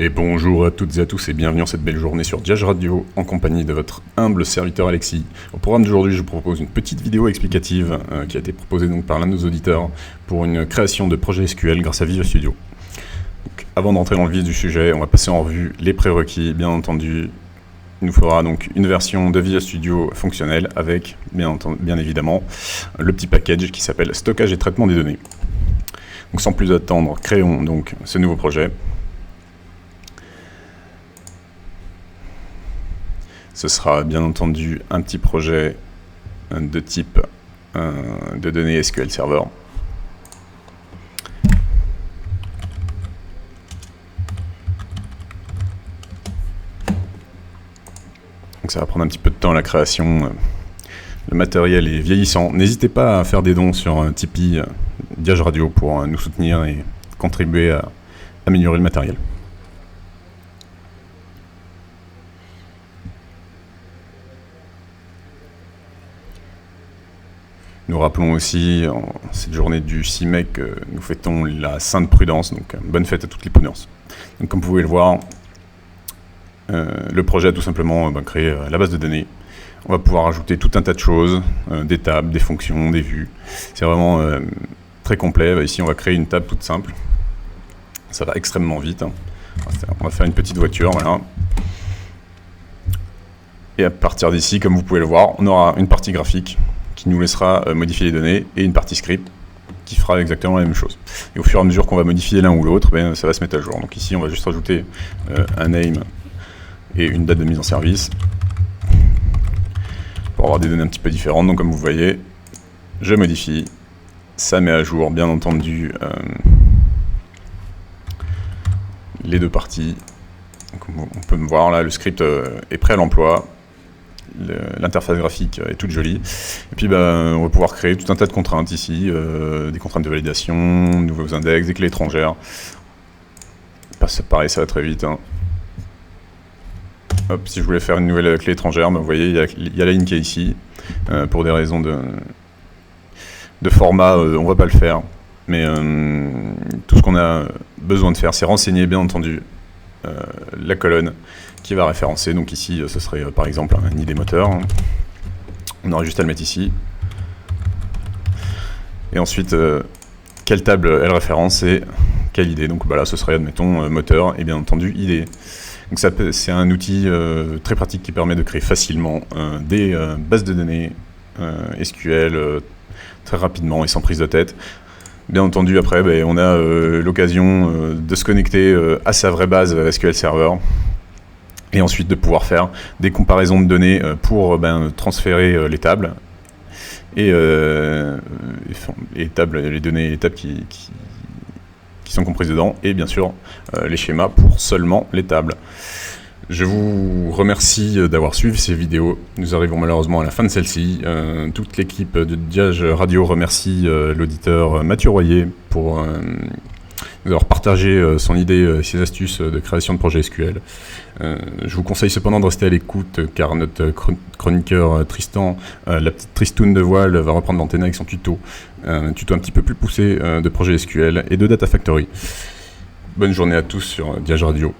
Et bonjour à toutes et à tous et bienvenue en cette belle journée sur Diage Radio en compagnie de votre humble serviteur Alexis. Au programme d'aujourd'hui, je vous propose une petite vidéo explicative qui a été proposée donc par l'un de nos auditeurs pour une création de projet SQL grâce à Visual Studio. Donc, avant d'entrer dans le vif du sujet, on va passer en revue les prérequis. Bien entendu, il nous faudra donc une version de Visual Studio fonctionnelle avec bien évidemment le petit package qui s'appelle stockage et traitement des données. Donc sans plus attendre, créons donc ce nouveau projet. Ce sera bien entendu un petit projet de type de données SQL Server. Donc ça va prendre un petit peu de temps la création. Le matériel est vieillissant. N'hésitez pas à faire des dons sur Tipeee, Diage Radio pour nous soutenir et contribuer à améliorer le matériel. Nous rappelons aussi, en cette journée du 6 mai, que nous fêtons la Sainte Prudence, donc bonne fête à toutes les prudences. Donc comme vous pouvez le voir, le projet a tout simplement créé la base de données. On va pouvoir ajouter tout un tas de choses, des tables, des fonctions, des vues. C'est vraiment très complet. Ici, on va créer une table toute simple. Ça va extrêmement vite. On va faire une petite voiture, voilà. Et à partir d'ici, comme vous pouvez le voir, on aura une partie graphique qui nous laissera modifier les données, et une partie script qui fera exactement la même chose. Et au fur et à mesure qu'on va modifier l'un ou l'autre, ça va se mettre à jour. Donc ici, on va juste rajouter un name et une date de mise en service pour avoir des données un petit peu différentes. Donc comme vous voyez, je modifie, ça met à jour, bien entendu, les deux parties. Donc on peut me voir là, le script est prêt à l'emploi. L'interface graphique est toute jolie. Et puis on va pouvoir créer tout un tas de contraintes ici, des contraintes de validation, nouveaux index, des clés étrangères. Pareil, ça va très vite. Hop, si je voulais faire une nouvelle clé étrangère, vous voyez, il y a la ligne qui est ici. Pour des raisons de format, on va pas le faire. Mais tout ce qu'on a besoin de faire, c'est renseigner, bien entendu, la colonne qui va référencer. Donc ici, ce serait par exemple un ID moteur. On aura juste à le mettre ici. Et ensuite, quelle table elle référence et quelle ID. Donc là, ce serait, admettons, moteur et bien entendu ID. Donc c'est un outil très pratique qui permet de créer facilement des bases de données SQL très rapidement et sans prise de tête. Bien entendu, après, on a l'occasion de se connecter à sa vraie base SQL Server et ensuite de pouvoir faire des comparaisons de données pour transférer les tables et les données, les tables qui sont comprises dedans, et bien sûr les schémas pour seulement les tables. Je vous remercie d'avoir suivi ces vidéos. Nous arrivons malheureusement à la fin de celle-ci. Toute l'équipe de Diage Radio remercie l'auditeur Mathieu Royer pour nous avoir partagé son idée et ses astuces de création de projets SQL. Je vous conseille cependant de rester à l'écoute car notre chroniqueur Tristan, la petite Tristoun de voile, va reprendre l'antenne avec son tuto. Un tuto un petit peu plus poussé de projet SQL et de Data Factory. Bonne journée à tous sur Diage Radio.